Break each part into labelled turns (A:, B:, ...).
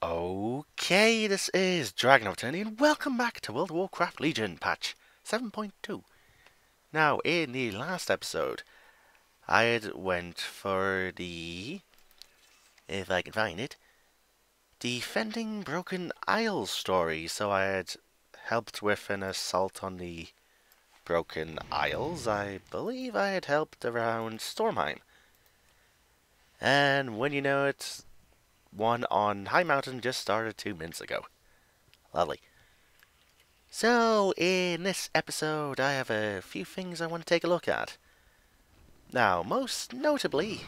A: Okay, this is DragonofEternity, and welcome back to World of Warcraft Legion patch 7.2. Now, in the last episode, I had went for the, if I can find it, defending Broken Isles story. So I had helped with an assault on the Broken Isles. I believe I had helped around Stormheim. And when you know it, one on High Mountain just started 2 minutes ago. Lovely. So, in this episode, I have a few things I want to take a look at. Now, most notably,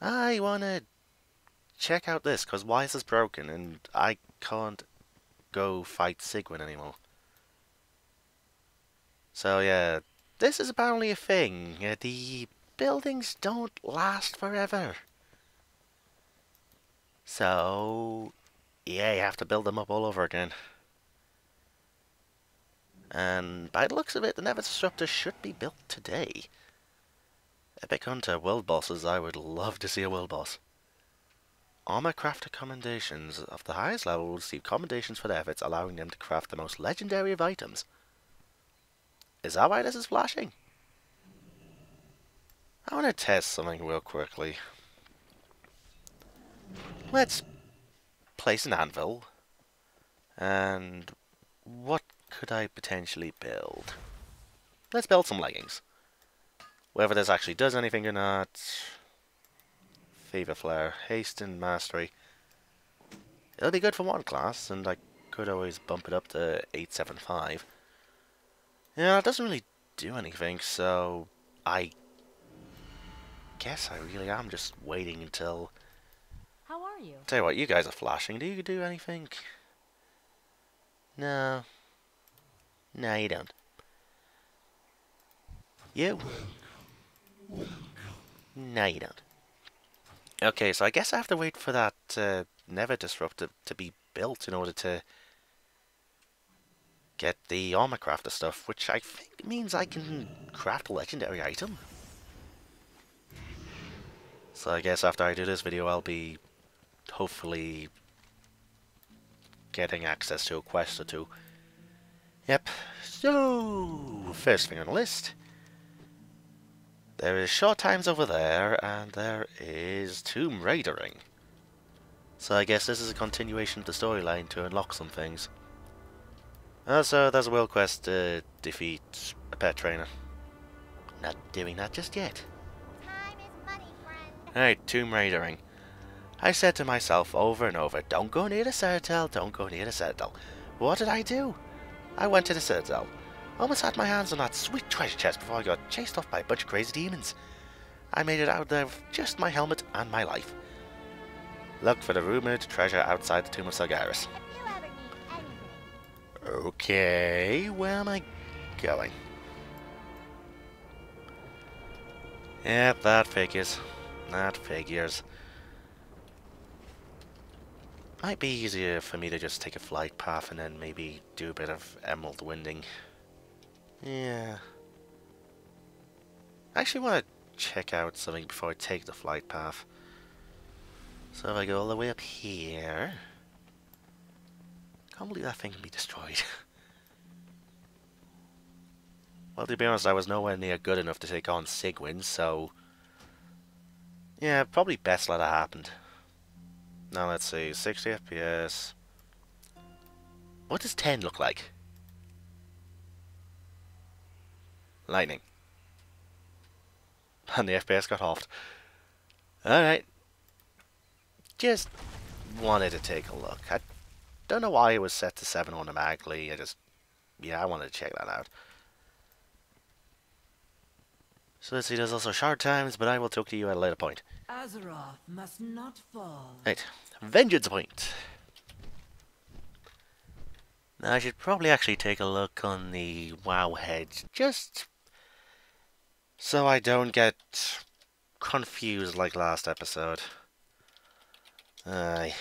A: I want to check out this, because why is this broken, and I can't go fight Sigwin anymore. So, yeah, this is apparently a thing. The buildings don't last forever. So, yeah, you have to build them up all over again. And by the looks of it, the Never Disruptor should be built today. Epic Hunter World Bosses, I would love to see a World Boss. Armor Crafter Commendations of the highest level will receive commendations for their efforts, allowing them to craft the most legendary of items. Is that why this is flashing? I want to test something real quickly. Let's place an anvil. And what could I potentially build? Let's build some leggings. Whether this actually does anything or not. Fever Flare, Haste and Mastery. It'll be good for one class, and I could always bump it up to 875. Yeah, it doesn't really do anything, so I guess I really am just waiting until...
B: How are you?
A: Tell you what, you guys are flashing. Do you do anything? No. No, you don't. You? No, you don't. Okay, so I guess I have to wait for that Never Disruptor to be built in order to get the armor crafter stuff, which I think means I can craft a legendary item. So I guess after I do this video, I'll be hopefully getting access to a quest or two. Yep. So, first thing on the list. There is short times over there, and there is Tomb Raidering. So I guess this is a continuation of the storyline to unlock some things. Also, there's a world quest to defeat a pet trainer. Not doing that just yet.
B: Time is money, friend.
A: Alright, Tomb Raidering. I said to myself over and over, don't go near the Citadel, don't go near the Citadel. What did I do? I went to the Citadel. Almost had my hands on that sweet treasure chest before I got chased off by a bunch of crazy demons. I made it out there with just my helmet and my life. Look for the rumored treasure outside the Tomb of Sargeras.
B: If you ever need anything.
A: Okay, where am I going? Yep, that figures. That figures. Might be easier for me to just take a flight path and then maybe do a bit of emerald winding. Yeah. I actually want to check out something before I take the flight path. So if I go all the way up here... Can't believe that thing can be destroyed. Well, to be honest, I was nowhere near good enough to take on Sigwin, so... Yeah, probably best let it happen. Now let's see, 60 FPS. What does 10 look like? Lightning. And the FPS got halved. Alright. Just wanted to take a look. I don't know why it was set to 7 automatically. Yeah, I wanted to check that out. So let's see, there's also shard times, but I will talk to you at a later point.
C: Azeroth must not fall.
A: Right, Vengeance Point. Now I should probably actually take a look on the WoW heads, just so I don't get confused like last episode. Aye.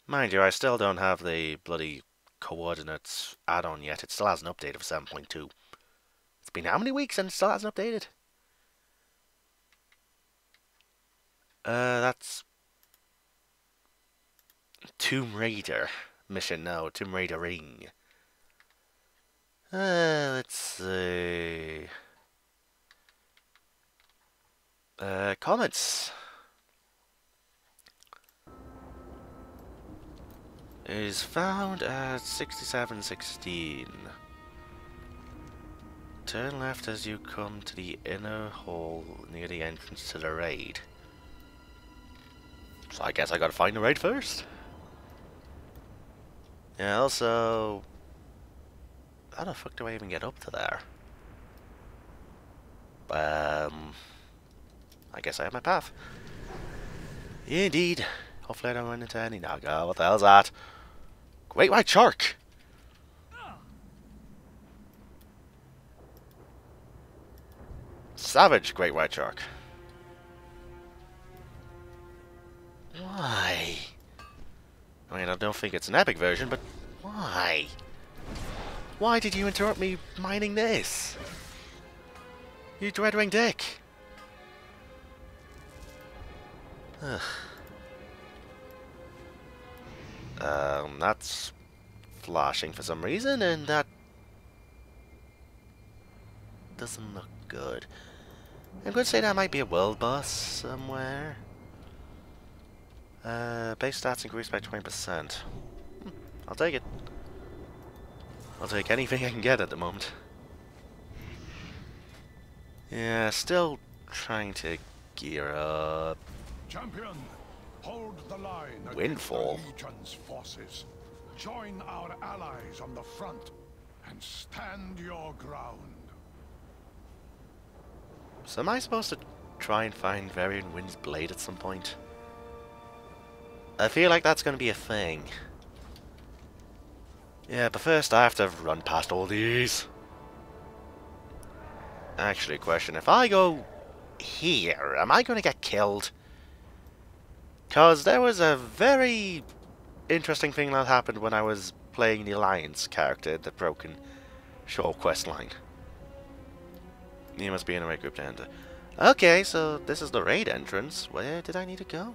A: Mind you, I still don't have the bloody coordinates add-on yet. It still hasn't updated for 7.2. It's been how many weeks and it still hasn't updated? That's Tomb Raider mission. No, Tomb Raider ring. Let's see. Comments. Is found at 6716. Turn left as you come to the inner hall near the entrance to the raid. So I guess I gotta find the raid first. Yeah, also... how the fuck do I even get up to there? I guess I have my path. Indeed. Hopefully I don't run into any naga. What the hell's that? Great white shark! Savage great white shark. Why? I mean, I don't think it's an epic version, but why? Why did you interrupt me mining this? You dreadwing dick! Ugh. That's flashing for some reason, and that doesn't look good. I'm going to say that might be a world boss somewhere. Base stats increased by 20%. I'll take it. I'll take anything I can get at the moment. Yeah, still trying to gear up.
D: Champion, hold the line
A: Windfall.
D: against the Legion's forces. Join our allies on the front and stand your ground.
A: So am I supposed to try and find Varian Wind's blade at some point? I feel like that's going to be a thing. Yeah, but first I have to run past all these. Actually, question, if I go here, am I going to get killed? Because there was a very interesting thing that happened when I was playing the Alliance character, the broken short quest line. You must be in the right group to enter. Okay, so this is the raid entrance. Where did I need to go?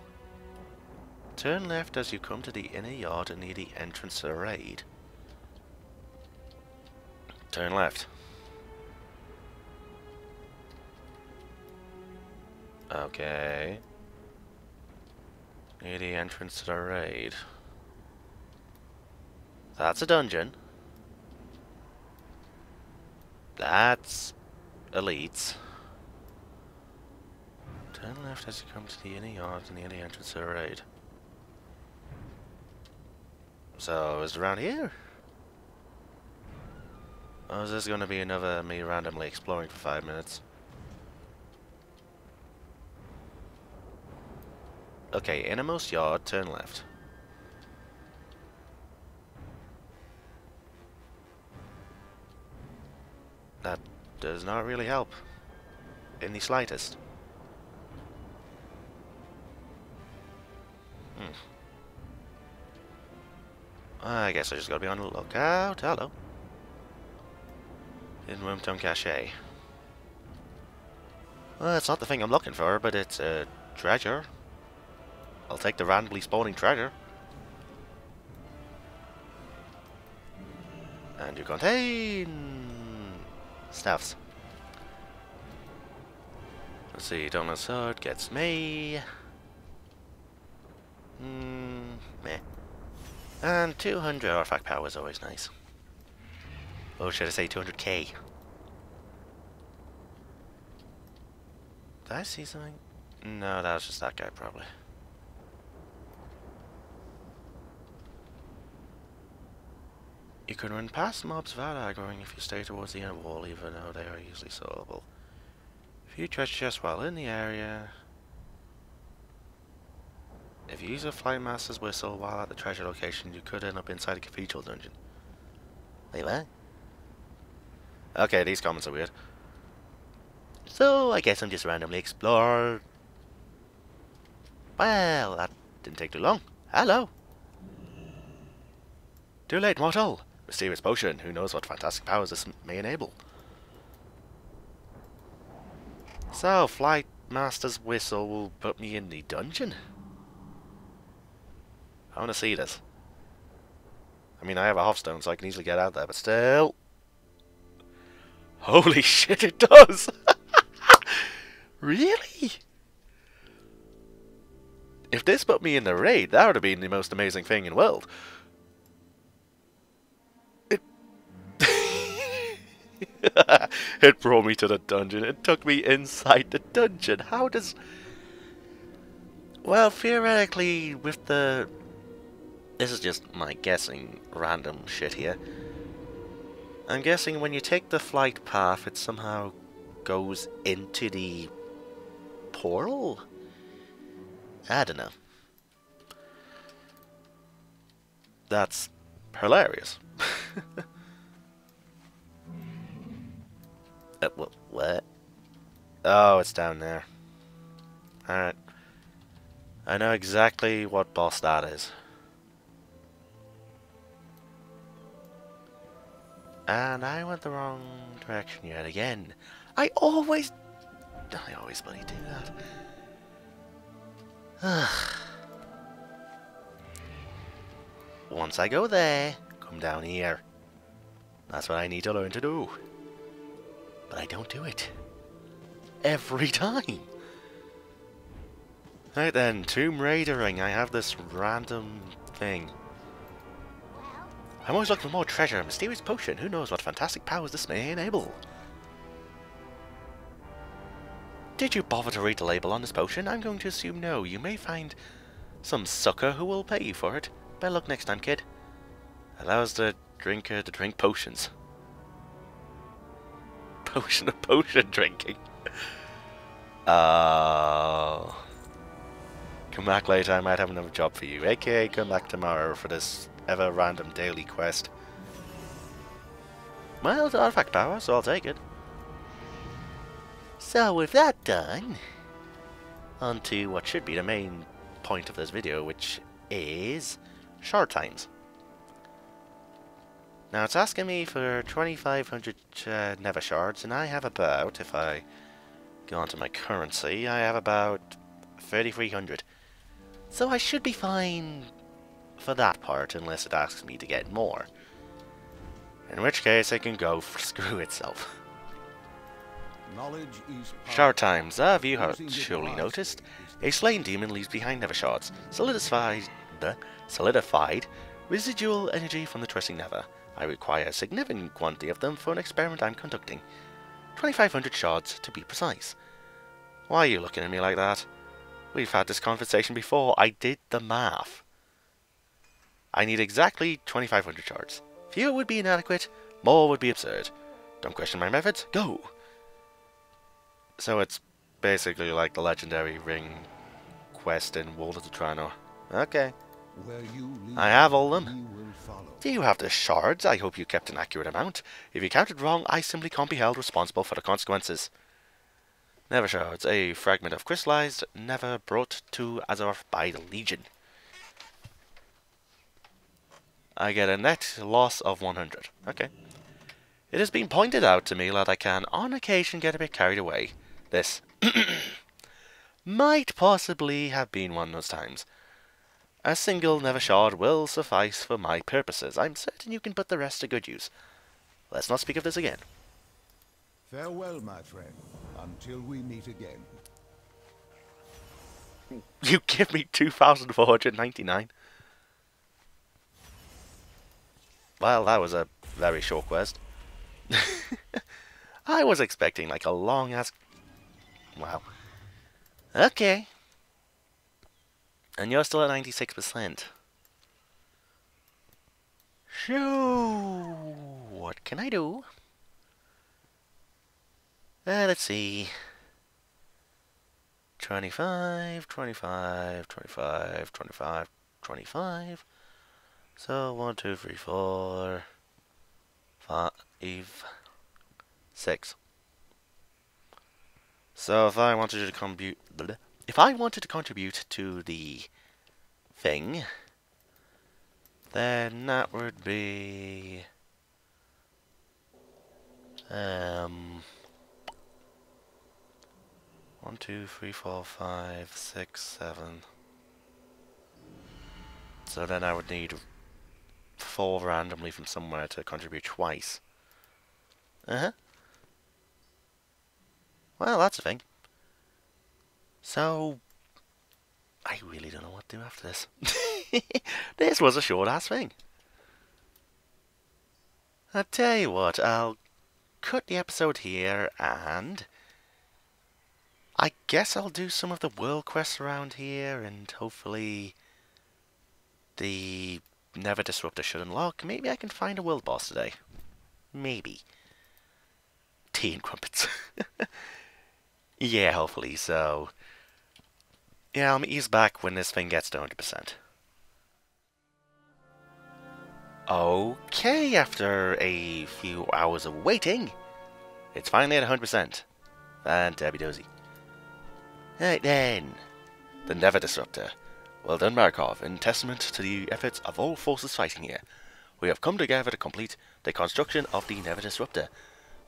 A: Turn left as you come to the inner yard and near the entrance to the raid. Turn left. Okay. Near the entrance to the raid. That's a dungeon. That's elites. Turn left as you come to the inner yard near the entrance to the raid. So, is it around here? Or is this going to be another me randomly exploring for 5 minutes? Okay, innermost yard, turn left. That does not really help. In the slightest. I guess I just gotta be on the lookout. Hello. In Wormtongue Cache. Well, it's not the thing I'm looking for, but it's a treasure. I'll take the randomly spawning treasure. And you contain staffs. Let's see, Donald's sword gets me. Meh. And 200 artifact power is always nice. Or should I say 200k? Did I see something? No, that was just that guy probably. You can run past mobs without aggroing if you stay towards the inner wall, even though they are usually solvable. If you treasure chests while in the area... If you use a Flight Master's whistle while at the treasure location, you could end up inside a cathedral dungeon. Wait, what? Okay, these comments are weird. So, I guess I'm just randomly exploring. Well, that didn't take too long. Hello! Too late, mortal! Mysterious potion. Who knows what fantastic powers this may enable. So, Flight Master's whistle will put me in the dungeon? I want to see this. mean, I have a Hearthstone, so I can easily get out there, but still. Holy shit, it does! Really? If this put me in the raid, that would have been the most amazing thing in the world. It... It brought me to the dungeon. It took me inside the dungeon. How does... Well, theoretically, with the... This is just my guessing, random shit here. I'm guessing when you take the flight path, it somehow goes into the portal? I don't know. That's hilarious. What? Oh, it's down there. Alright. I know exactly what boss that is. And I went the wrong direction yet again. I always bloody do that. Once I go there, come down here. That's what I need to learn to do. But I don't do it. Every time. Right then, Tomb Raidering. I have this random thing. I'm always looking for more treasure, a mysterious potion. Who knows what fantastic powers this may enable? Did you bother to read the label on this potion? I'm going to assume no. You may find some sucker who will pay you for it. Better luck next time, kid. Allows the drinker to drink potions. Potion of potion drinking. Come back later, I might have another job for you. AKA come back tomorrow for this ever random daily quest. Well, it's artifact power, so I'll take it. So with that done, on to what should be the main point of this video, which is shard times. Now it's asking me for 2,500 nether shards, and I have about, if I go onto my currency, I have about 3,300. So I should be fine for that part, unless it asks me to get more. In which case it can go screw itself. Shard times. Have you surely noticed? A slain demon leaves behind nether shards, solidified residual energy from the trusting nether. I require a significant quantity of them for an experiment I'm conducting. 2,500 shards, to be precise. Why are you looking at me like that? We've had this conversation before. I did the math. I need exactly 2,500 shards. Fewer would be inadequate, more would be absurd. Don't question my methods, go! So it's basically like the legendary ring quest in World of Warcraft. Okay. I have all them. Do you have the shards? I hope you kept an accurate amount. If you counted wrong, I simply can't be held responsible for the consequences. Nether shards, a fragment of crystallized nether brought to Azeroth by the Legion. I get a net loss of 100. Okay. It has been pointed out to me that I can, on occasion, get a bit carried away. This might possibly have been one of those times. A single nether shard will suffice for my purposes. I'm certain you can put the rest to good use. Let's not speak of this again.
D: Farewell, my friend, until we meet again.
A: You give me 2,499. Well, that was a very short quest. I was expecting like a long ass... Wow. Okay. And you're still at 96%. So, what can I do? Let's see. 25, 25, 25, 25, 25. So, 1, 2, 3, 4, 5, 6. So, if I wanted to contribute to the thing, then that would be 1, 2, 3, 4, 5, 6, 7. So then I would need fall randomly from somewhere to contribute twice. Uh-huh. Well, that's a thing. So, I really don't know what to do after this. This was a short-ass thing. I'll tell you what, I'll cut the episode here, and I guess I'll do some of the world quests around here, and hopefully the Never Disruptor should unlock. Maybe I can find a world boss today. Maybe. Tea and crumpets. Yeah, hopefully, so yeah, I'll meet you back when this thing gets to 100%. Okay, after a few hours of waiting, it's finally at 100%. Fantabby-dozy. Right then, the Never Disruptor. Well done, Markov. In testament to the efforts of all forces fighting here, we have come together to complete the construction of the Never Disruptor.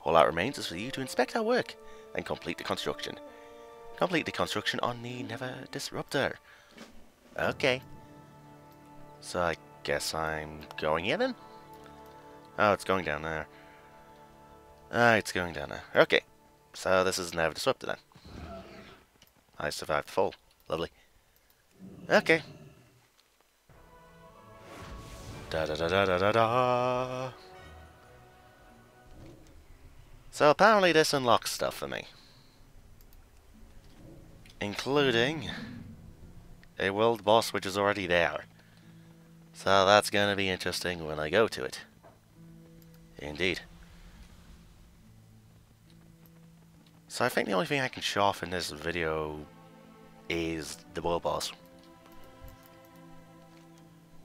A: All that remains is for you to inspect our work and complete the construction. Complete the construction on the Never Disruptor. Okay. So I guess I'm going here then? Oh, it's going down there. Ah, it's going down there. Okay. So this is Never Disruptor then. I survived the fall. Lovely. Okay. Da da da da da da da. So apparently this unlocks stuff for me. Including a world boss which is already there. So that's gonna be interesting when I go to it. Indeed. So I think the only thing I can show off in this video is the world boss.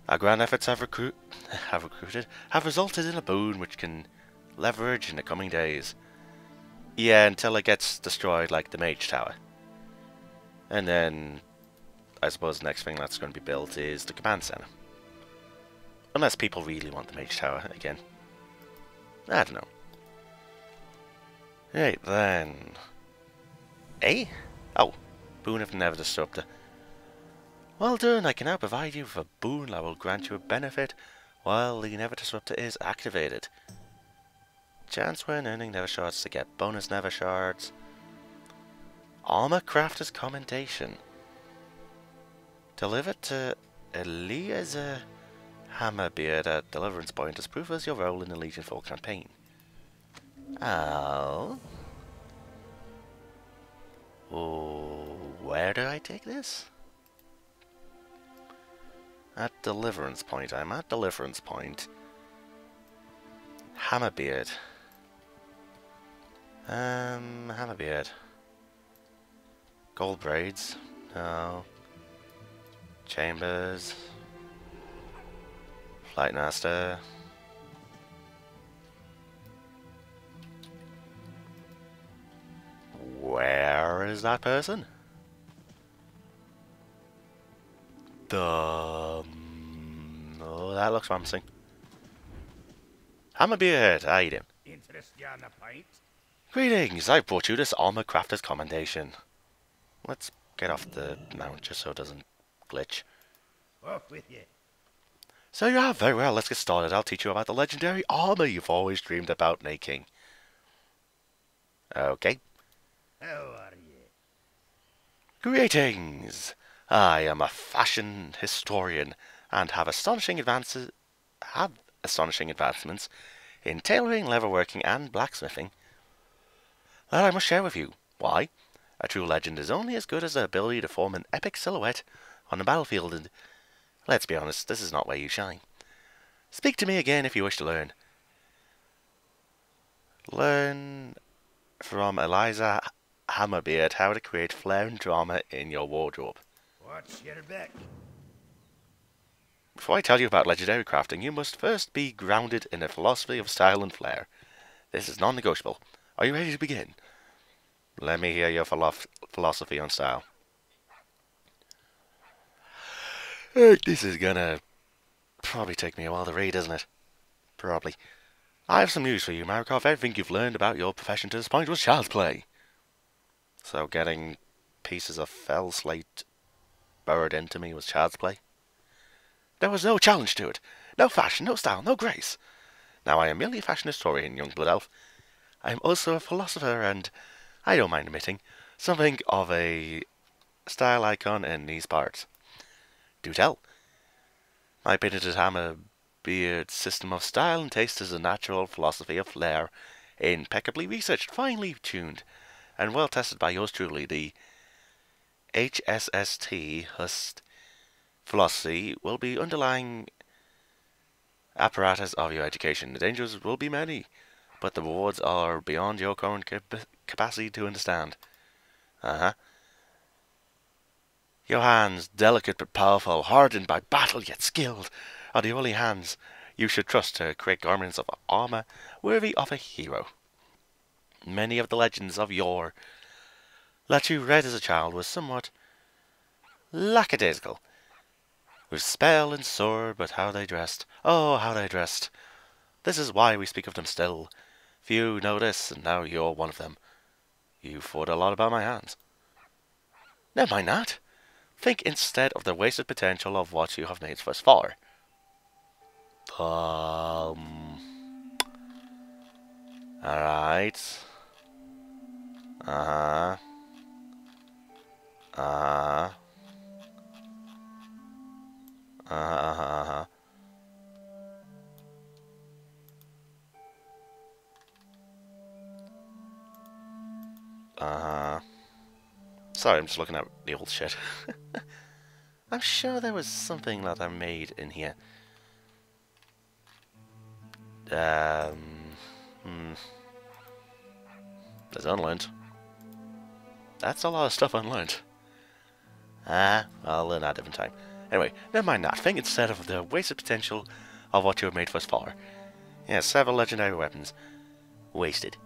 A: Our grand efforts have resulted in a boon which can leverage in the coming days. Yeah, until it gets destroyed like the Mage Tower. And then, I suppose the next thing that's going to be built is the Command Center. Unless people really want the Mage Tower again. I don't know. Right then. Eh? Oh, boon of the Never Disruptor. Well done, I can now provide you with a boon that will grant you a benefit while the Never Disruptor is activated. Chance when earning Never Shards to get bonus Never Shards. Armor Crafter's Commendation. Delivered to Eliezer Hammerbeard at Deliverance Point as proof as your role in the Legion 4 campaign. Oh. Oh, where do I take this? At Deliverance Point. I'm at Deliverance Point. Hammerbeard. Hammerbeard. Gold braids. No. Chambers. Flightmaster. Where is that person? Oh, that looks promising. Hammerbeard, how you doing?
E: Interest you on a pint?
A: Greetings, I brought you this Armor Crafter's Commendation. Let's get off the mount just so it doesn't glitch.
E: Off with you.
A: So you have, very well, let's get started. I'll teach you about the legendary armor you've always dreamed about making. Okay.
E: How are you?
A: Greetings! I am a fashion historian and have astonishing advances in tailoring, leatherworking and blacksmithing that I must share with you. Why? A true legend is only as good as the ability to form an epic silhouette on the battlefield, and let's be honest, this is not where you shine. Speak to me again if you wish to learn. Learn from Eliza Hammerbeard how to create flair and drama in your wardrobe.
E: What's your back?
A: Before I tell you about legendary crafting, you must first be grounded in a philosophy of style and flair. This is non-negotiable. Are you ready to begin? Let me hear your philosophy on style. This is gonna probably take me a while to read, isn't it? Probably. I have some news for you, Markov. Everything you've learned about your profession to this point was child's play. So getting pieces of fell slate burrowed into me was child's play? There was no challenge to it. No fashion, no style, no grace. Now I am merely a fashion historian, young blood elf. I am also a philosopher and, I don't mind admitting, something of a style icon in these parts. Do tell. My patented hammer beard system of style and taste is a natural philosophy of flair, impeccably researched, finely tuned, and well tested by yours truly, the HSST Hust philosophy will be underlying apparatus of your education. The dangers will be many, but the rewards are beyond your current capacity to understand. Your hands, delicate but powerful, hardened by battle yet skilled, are the only hands you should trust to create garments of armor worthy of a hero. Many of the legends of yore that you read as a child were somewhat lackadaisical, with spell and sword, but how they dressed, oh, how they dressed. This is why we speak of them still. Few know this, and now you're one of them. You thought a lot about my hands. Never mind that. Think instead of the wasted potential of what you have made thus far. Alright. Uh-huh. Uh-huh. Uh-huh. Uh-huh. Sorry, I'm just looking at the old shit. I'm sure there was something that I made in here. There's unlearned. That's a lot of stuff unlearned. I'll learn that a different time. Anyway, never mind that. Think instead of the wasted potential of what you have made thus far. Yeah, several legendary weapons. Wasted.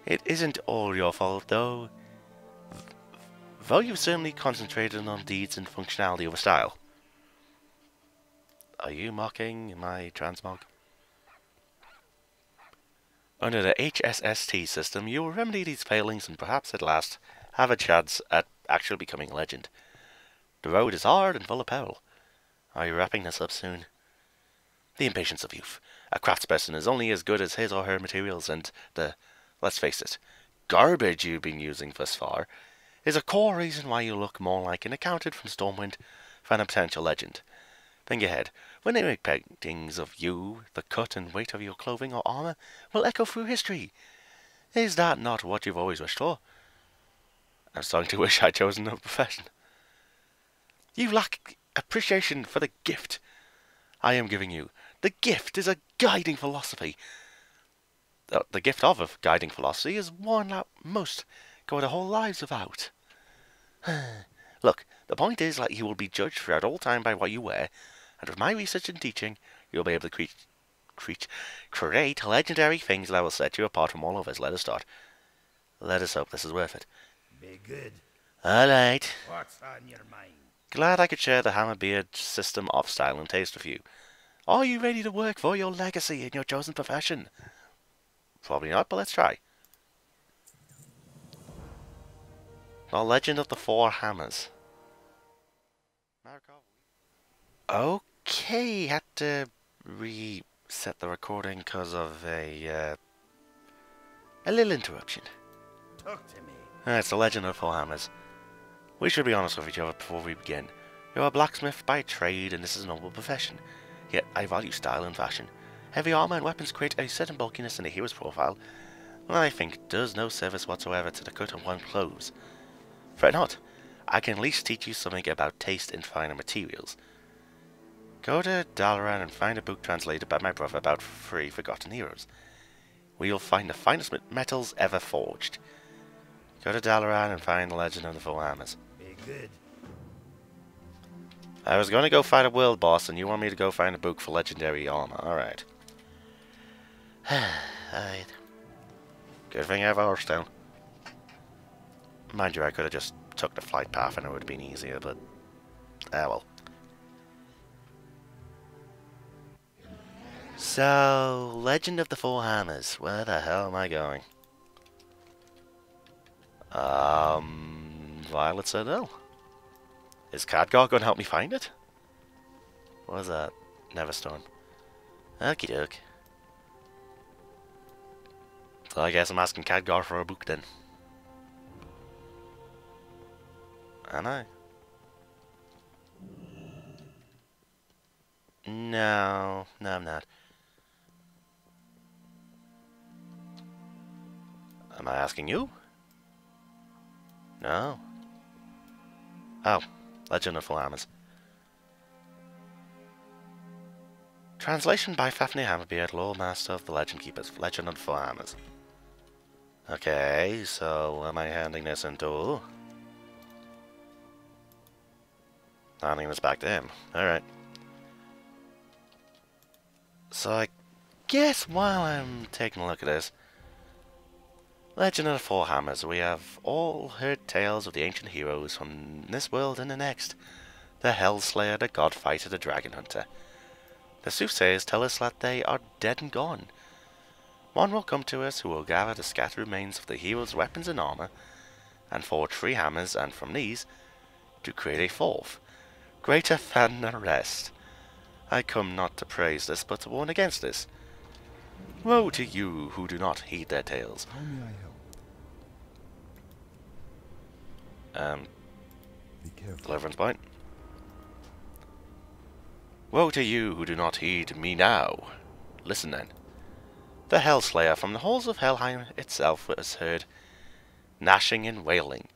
A: It isn't all your fault, though. Though you've certainly concentrated on deeds and functionality over style. Are you mocking my transmog? Under the HSST system, you will remedy these failings and perhaps at last have a chance at actually becoming a legend. The road is hard and full of peril. Are you wrapping this up soon? The impatience of youth. A craftsperson is only as good as his or her materials, and the, let's face it, garbage you've been using thus far is a core reason why you look more like an accountant from Stormwind than a potential legend. Think ahead. When they make paintings of you, the cut and weight of your clothing or armor will echo through history. Is that not what you've always wished for? I'm starting to wish I'd chosen another profession. You lack appreciation for the gift I am giving you. The gift is a guiding philosophy. The gift of a guiding philosophy is one that most go their whole lives without. Look, the point is that you will be judged throughout all time by what you wear, and with my research and teaching, you'll be able to create legendary things that will set you apart from all others. Let us start. Let us hope this is worth it.
E: Be good.
A: Alright.
E: What's on your mind?
A: Glad I could share the Hammerbeard system of style and taste with you. Are you ready to work for your legacy in your chosen profession? Probably not, but let's try. The Legend of the Four Hammers. Okay, had to reset the recording because of a little interruption.
E: Talk to me.
A: It's the Legend of the Four Hammers. We should be honest with each other before we begin. You're a blacksmith by trade, and this is a noble profession. Yet I value style and fashion. Heavy armor and weapons create a certain bulkiness in a hero's profile, and I think does no service whatsoever to the cut of one's clothes. Fret not, I can at least teach you something about taste in finer materials. Go to Dalaran and find a book translated by my brother about 3 forgotten heroes, where you'll find the finest metals ever forged. Go to Dalaran and find the Legend of the Four Hammers.
E: Be good.
A: I was going to go fight a world boss, and you want me to go find a book for legendary armor. Alright. Alright. Good thing I have a horse down. Mind you, I could have just took the flight path and it would have been easier, but... ah well. So, Legend of the Four Hammers. Where the hell am I going? Violet Citadel. Is Khadgar going to help me find it? What was that? Neverstorm. Okie doke. So I guess I'm asking Khadgar for a book then. Am I? No, I'm not. Am I asking you? No. Oh, Legend of Flammers. Translation by Fafnir Hammerbeard, Lore Master of the Legend Keepers, Legend of Flammers. Okay, so am I handing this into... Handing this back to him. Alright. So I guess while I'm taking a look at this, Legend of the Four Hammers, we have all heard tales of the ancient heroes from this world and the next. The Hellslayer, the Godfighter, the Dragon Hunter. The soothsayers tell us that they are dead and gone. One will come to us who will gather the scattered remains of the heroes' weapons and armor, and forge 3 hammers, and from these, to create a 4th, greater than the rest. I come not to praise this, but to warn against this. Woe to you who do not heed their tales.
F: How may I help? Be careful.
A: Deliverance point. Woe to you who do not heed me now. Listen then. The Hellslayer from the halls of Helheim itself was heard, gnashing and wailing.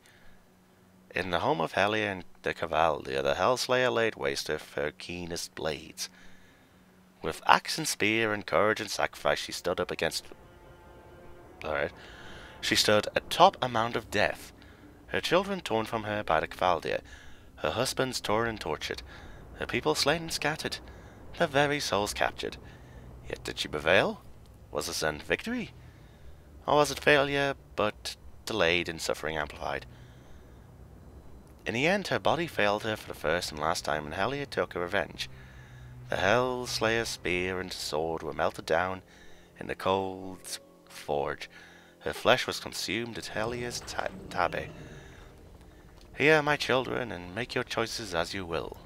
A: In the home of Helia and the Cavaldia, the Hellslayer laid waste with her keenest blades. With axe and spear and courage and sacrifice, she stood up against... She stood a top amount of death. Her children torn from her by the Cavaldia, her husbands torn and tortured, her people slain and scattered, their very souls captured. Yet did she prevail? Was this then victory? Or was it failure, but delayed and suffering amplified? In the end, her body failed her for the first and last time, and Helia took her revenge. The Hellslayer's spear and sword were melted down in the cold forge. Her flesh was consumed at Helia's tabby. Hear, my children, and make your choices as you will.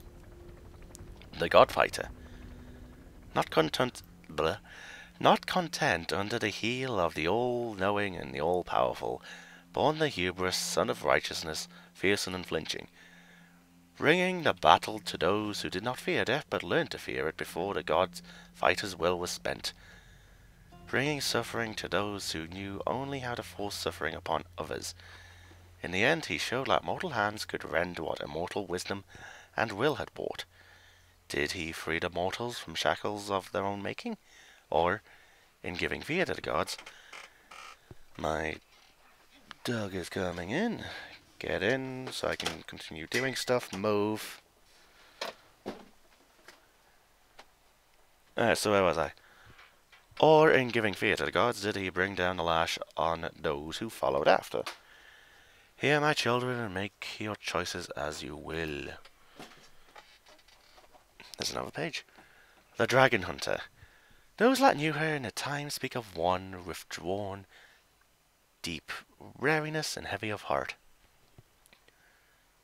A: The Godfighter. Not content under the heel of the all-knowing and the all-powerful, born the hubris, son of righteousness, fierce and unflinching, bringing the battle to those who did not fear death but learned to fear it before the god's fighter's will was spent, bringing suffering to those who knew only how to force suffering upon others. In the end, he showed that mortal hands could rend what immortal wisdom and will had bought. Did he free the mortals from shackles of their own making? Or, in giving fear to the gods... My dog is coming in. Get in so I can continue doing stuff. Move. So where was I? Or, in giving fear to the gods, did he bring down the lash on those who followed after? Hear, my children, and make your choices as you will. There's another page. The Dragon Hunter. Those that knew her in the time speak of one withdrawn, deep weariness and heavy of heart.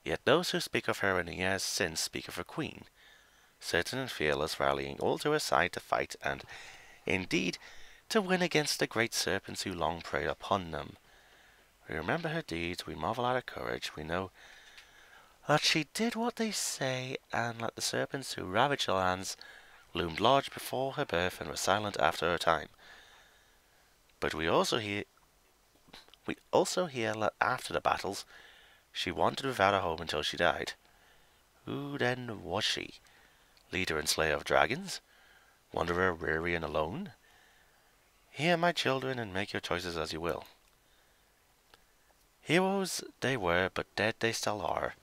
A: Yet those who speak of her in the years since speak of her queen, certain and fearless, rallying all to her side to fight and, indeed, to win against the great serpents who long preyed upon them. We remember her deeds, we marvel at her courage, we know that she did what they say, and that the serpents who ravaged the lands loomed large before her birth and were silent after her time. But we also hear that after the battles, she wandered without a home until she died. Who then was she? Leader and slayer of dragons? Wanderer, weary and alone? Hear, my children, and make your choices as you will. Heroes they were, but dead they still are.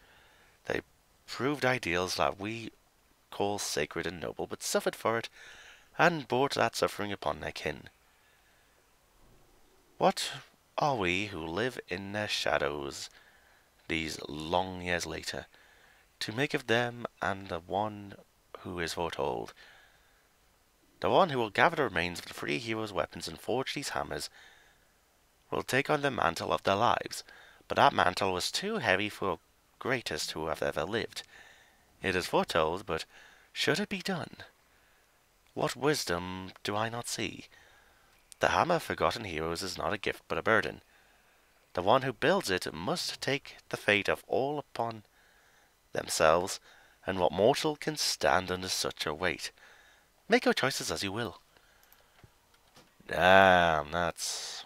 A: They proved ideals that we call sacred and noble, but suffered for it, and brought that suffering upon their kin. What are we who live in their shadows these long years later, to make of them and the one who is foretold? The one who will gather the remains of the 3 heroes' weapons and forge these hammers will take on the mantle of their lives, but that mantle was too heavy for greatest who have ever lived. It is foretold, but should it be done? What wisdom do I not see? The hammer of forgotten heroes is not a gift but a burden. The one who builds it must take the fate of all upon themselves, and what mortal can stand under such a weight? Make your choices as you will. Damn, that's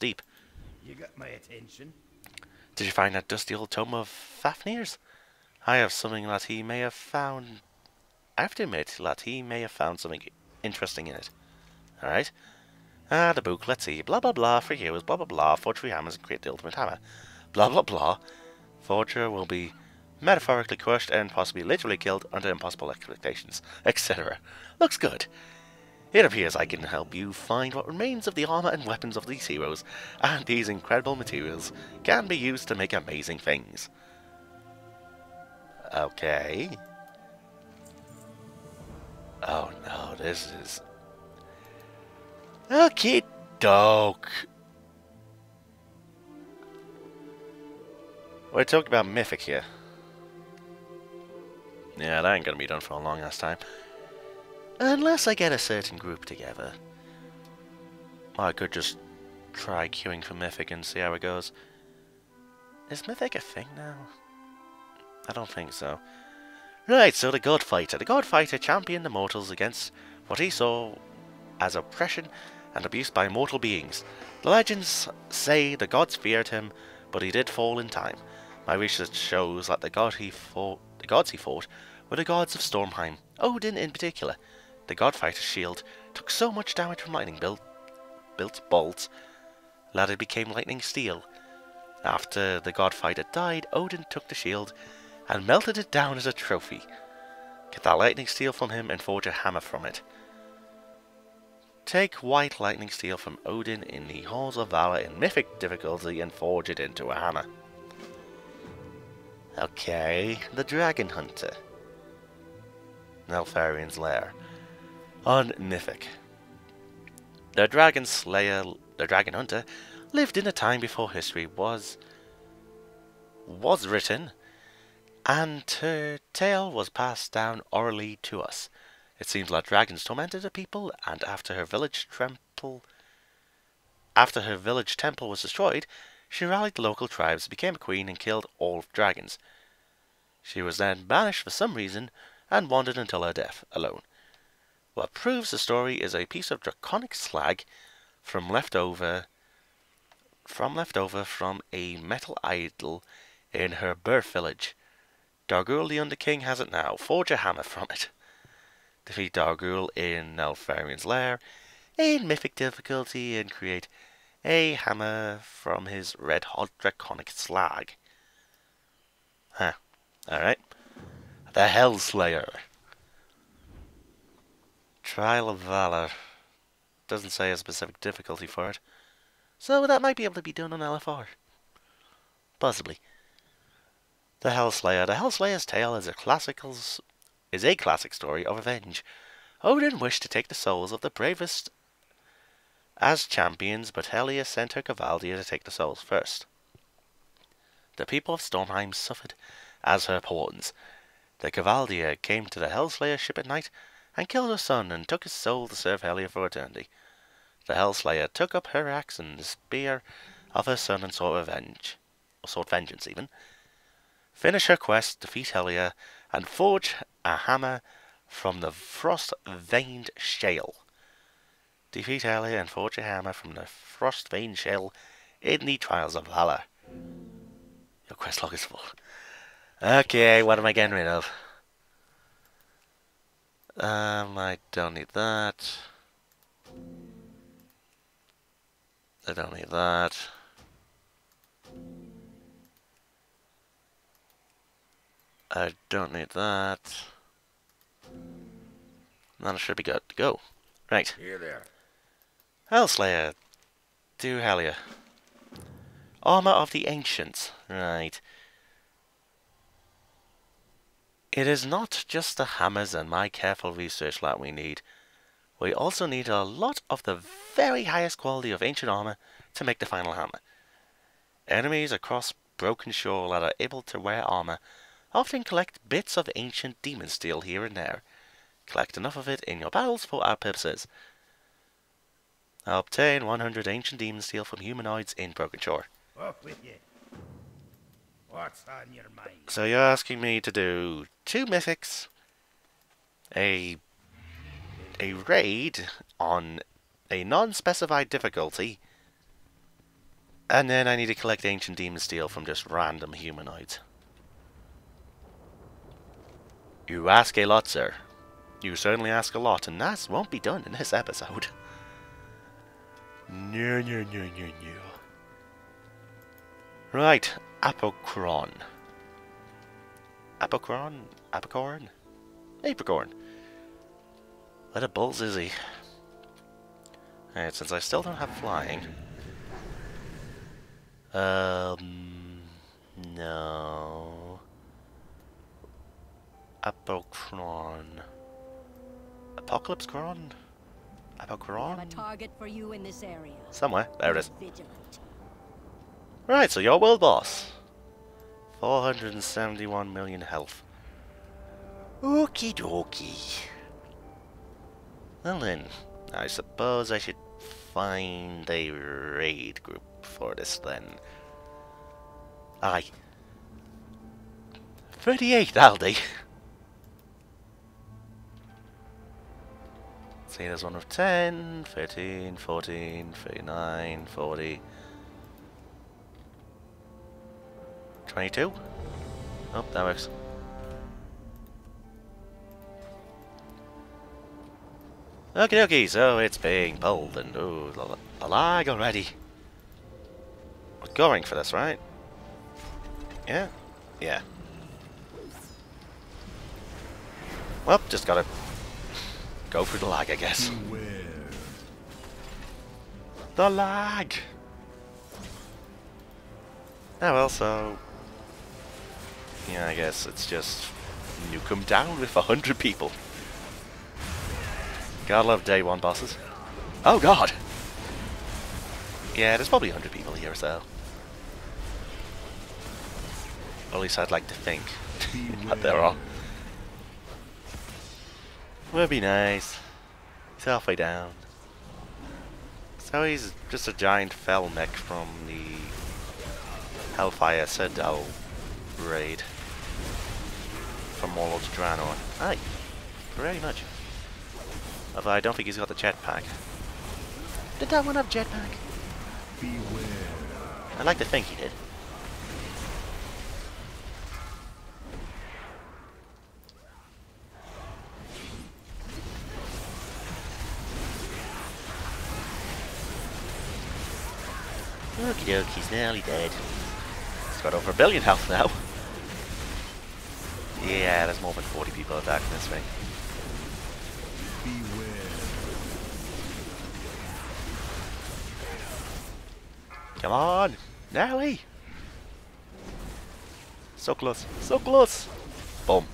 A: deep.
E: You got my attention.
A: Did you find that dusty old tome of Fafnir's? I have something that he may have found. I have to admit that he may have found something interesting in it. Alright. The book, let's see. Blah blah blah for heroes, blah blah blah. Forge 3 hammers and create the ultimate hammer. Blah blah blah. Forger will be metaphorically crushed and possibly literally killed under impossible expectations, etc. Looks good. It appears I can help you find what remains of the armor and weapons of these heroes, and these incredible materials can be used to make amazing things. Okay. Oh no, this is... Okay, doke. We're talking about Mythic here. Yeah, that ain't gonna be done for a long ass time. Unless I get a certain group together. I could just try queuing for Mythic and see how it goes. Is Mythic a thing now? I don't think so. Right, so the God Fighter. The God Fighter championed the mortals against what he saw as oppression and abuse by mortal beings. The legends say the gods feared him, but he did fall in time. My research shows that the gods he fought were the gods of Stormheim, Odin in particular. The God Fighter's shield took so much damage from lightning built bolts that it became lightning steel. After the God Fighter died, Odin took the shield and melted it down as a trophy. Get that lightning steel from him and forge a hammer from it. Take white lightning steel from Odin in the Halls of Valor in mythic difficulty and forge it into a hammer. Okay, the Dragon Hunter. Neltharian's Lair. On Mythic. The Dragon Slayer, the Dragon Hunter, lived in a time before history was written, and her tale was passed down orally to us. It seems like dragons tormented the people, and after her village temple was destroyed, she rallied the local tribes, became a queen, and killed all dragons. She was then banished for some reason, and wandered until her death, alone. What proves the story is a piece of draconic slag leftover from a metal idol in her birth village. Dargul the Underking has it now. Forge a hammer from it. Defeat Dargul in Neltharian's Lair in mythic difficulty and create a hammer from his red-hot draconic slag. Huh. Alright. The Hellslayer. Trial of Valor. Doesn't say a specific difficulty for it. So that might be able to be done on LFR. Possibly. The Hellslayer. The Hellslayer's tale is a classic story of revenge. Odin wished to take the souls of the bravest as champions, but Helia sent her Cavaldia to take the souls first. The people of Stormheim suffered as her pawns. The Cavaldia came to the Hellslayer ship at night and killed her son and took his soul to serve Helia for eternity. The Hellslayer took up her axe and the spear of her son and sought vengeance even. Finish her quest, defeat Helia, and forge a hammer from the frost-veined shale. Defeat Helia and forge a hammer from the frost-veined shale in the Trials of Valor. Your quest log is full. Okay, what am I getting rid of? I don't need that. I don't need that. I don't need that. Then I should be good to go. Right.
E: Here there.
A: Hellslayer. Do Helia. Armor of the Ancients. Right. It is not just the hammers and my careful research that we need. We also need a lot of the very highest quality of ancient armor to make the final hammer. Enemies across Broken Shore that are able to wear armor Often collect bits of ancient demon steel here and there. Collect enough of it in your battles for our purposes. Obtain 100 ancient demon steel from humanoids in Broken Shore.
E: Up with you. What's on your mind?
A: So you're asking me to do 2 mythics, a raid on a non-specified difficulty, and then I need to collect ancient demon steel from just random humanoids. You ask a lot, sir. You certainly ask a lot, and that won't be done in this episode. No, no, no, no, no. Right, Apocron. Apocron? Apicorn? Apicorn. Where the balls is he? Alright, since I still don't have flying. No. Apocron. Apocalypse Cron?
G: I have a
A: Apocron?
G: target for you in this area.
A: Somewhere. There it is.
G: Be vigilant.
A: Right, so your world boss. 471 million health. Okie dokie. Well then, I suppose I should find a raid group for this then. Aye. 38, that'll do. See, there's one of 10, 13, 14, 39, 40... 22? Oh, that works. Okie dokie, so it's being pulled and ooh, the lag already. We're going for this, right? Yeah? Yeah. Well, just gotta go through the lag, I guess. The lag! Oh well, so... yeah, I guess it's just nuke 'em down with 100 people. Gotta love day 1 bosses. Oh god! Yeah, there's probably 100 people here, so... at least I'd like to think that there are. Would be nice. He's halfway down. So he's just a giant fell mech from the Hellfire Citadel raid from Warlord Draenor. Aye, very much. Although I don't think he's got the jetpack. Did that one have jetpack?
D: Beware.
A: I'd like to think he did. Okie doke, he's nearly dead. He's got over 1 billion health now. Yeah, there's more than 40 people attacking this thing.
D: Beware.
A: Come on! Nelly! So close, so close! Boom.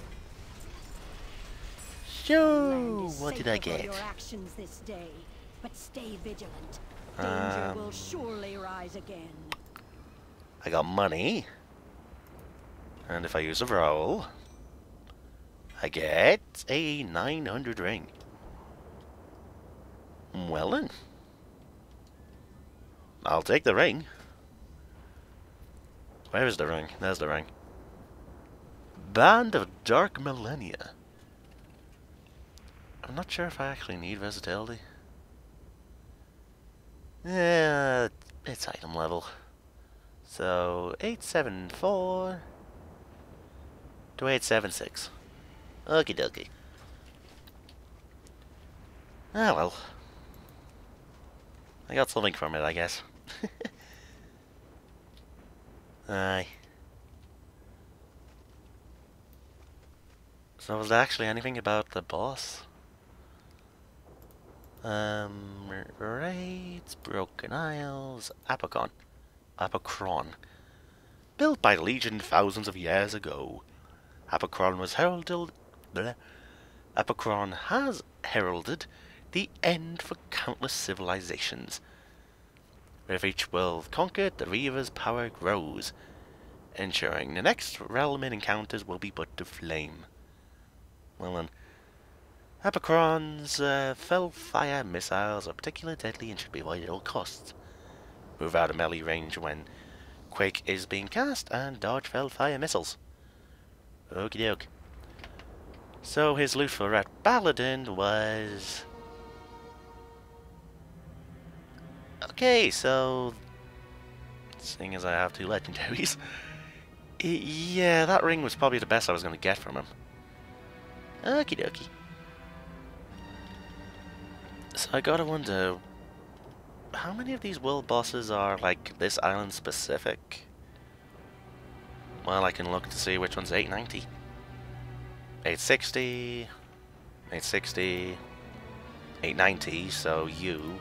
A: Shoo! What did I
G: Safer for
A: get?
G: your actions this day, but stay vigilant. Danger will surely rise again.
A: I got money. And if I use a roll, I get a 900 ring. Well then. I'll take the ring. Where is the ring? There's the ring. Band of Dark Millennia. I'm not sure if I actually need versatility. Yeah, it's item level. So 874 to 876. Okie dokie. Ah well. I got something from it, I guess. Aye. So was there actually anything about the boss? Raids, Broken Isles, Apocron. Built by the Legion thousands of years ago. Apocron has heralded the end for countless civilizations. With each world conquered, the Reaver's power grows. ensuring the next realm it encounters will be put to flame. Well then, Apocron's fell fire missiles are particularly deadly and should be avoided at all costs. Move out of melee range when Quake is being cast, and dodge fell fire missiles. Okie doke. So his loot for Rat Paladin was... Okay, so... Seeing as I have 2 legendaries... Yeah, that ring was probably the best I was going to get from him. Okie dokie. So I gotta wonder... How many of these world bosses are, like, this island specific? Well, I can look to see which one's 890. 860... 860... 890, so you...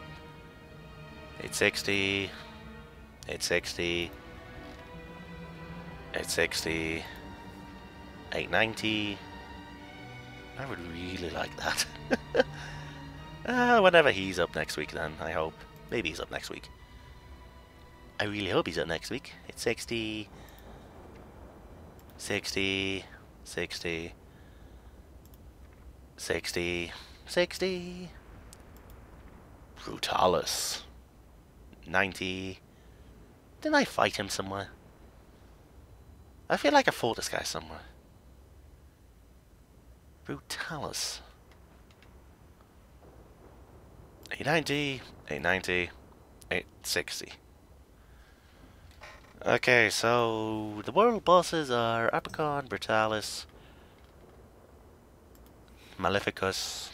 A: 860... 860... 860... 890... I would really like that. Whenever he's up next week then, I hope. Maybe he's up next week. I really hope he's up next week. It's 60... 60... 60... 60... 60... Brutalis. 90... Didn't I fight him somewhere? I feel like I fought this guy somewhere. Brutalis. 890, 890, 860. Okay, so the world bosses are Apocron, Brutalis, Maleficus,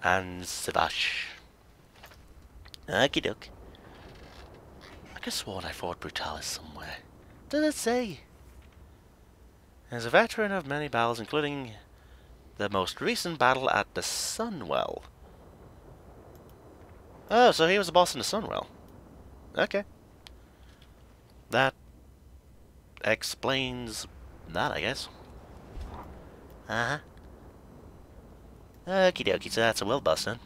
A: and Sivash. Okie doke. I could have sworn I fought Brutalis somewhere. Did it say? As a veteran of many battles, including the most recent battle at the Sunwell. Oh, so he was the boss in the Sunwell. Okay. That explains that, I guess. Uh-huh. Okie dokie, so that's a world boss then.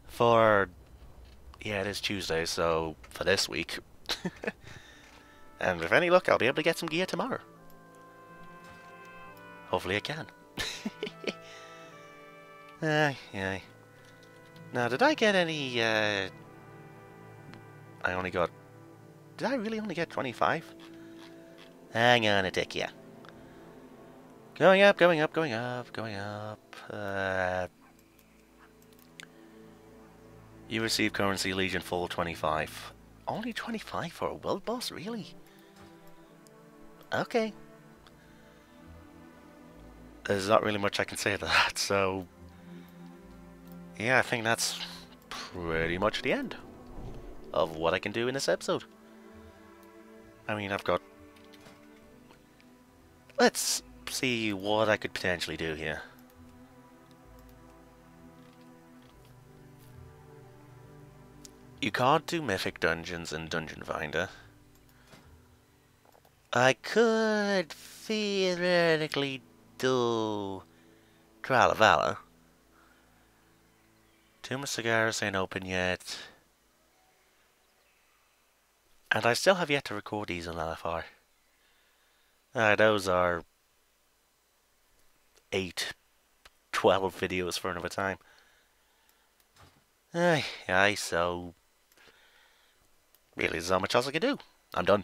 A: For... yeah, it is Tuesday, so for this week. And with any luck, I'll be able to get some gear tomorrow. Hopefully I can. Yeah. Now, did I get any, I only got... Did I really only get 25? Hang on a tick, yeah. Going up, going up, going up, going up. You receive currency Legion full 25. Only 25 for a world boss, really? Okay. There's not really much I can say to that, so... yeah, I think that's pretty much the end of what I can do in this episode. I mean, I've got... let's see what I could potentially do here. You can't do Mythic Dungeons in Dungeon Finder. I could theoretically do Trial of Valor. Tomb of Cigars ain't open yet. And I still have yet to record these on LFR. Those are 8, 12 videos for another time. Aye, so... really, there's not much else I can do. I'm done.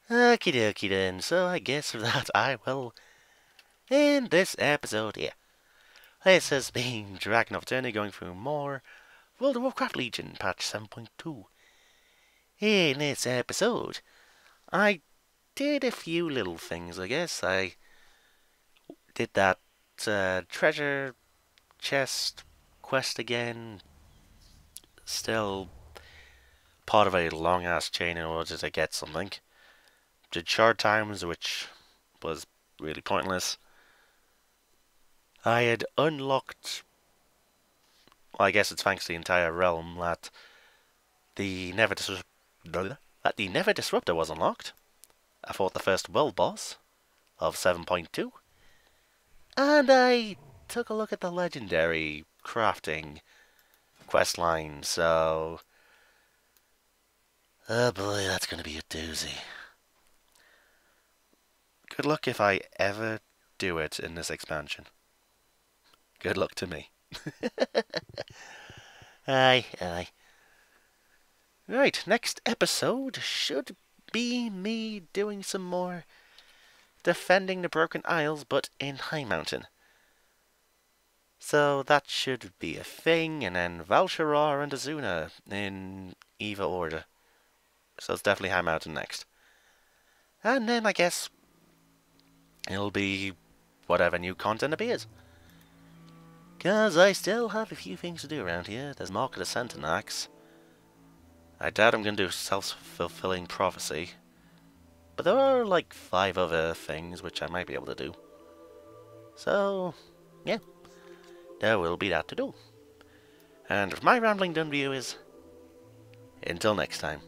A: Okie dokie then, so I guess with that I will end this episode here. This has been DragonofEternity going through more World of Warcraft Legion patch 7.2. In this episode, I did a few little things, I guess. I did that treasure chest quest again. Still part of a long-ass chain in order to get something. Did shard times, which was really pointless. I had unlocked... well, I guess it's thanks to the entire realm that the Never Disruptor was unlocked. I fought the first world boss of 7.2. And I took a look at the legendary crafting quest line, so Oh boy, that's going to be a doozy. Good luck if I ever do it in this expansion. Good luck to me. Aye, aye. Right, next episode should be me doing some more defending the Broken Isles, but in High Mountain. So that should be a thing, and then Val'sharor and Azuna in Eva order. So it's definitely High Mountain next. And then I guess it'll be whatever new content appears. Cause I still have a few things to do around here. There's Market of Centenax. I doubt I'm going to do Self-Fulfilling Prophecy. But there are like 5 other things which I might be able to do. So, yeah. There will be that to do. And with my rambling done, viewers, until next time.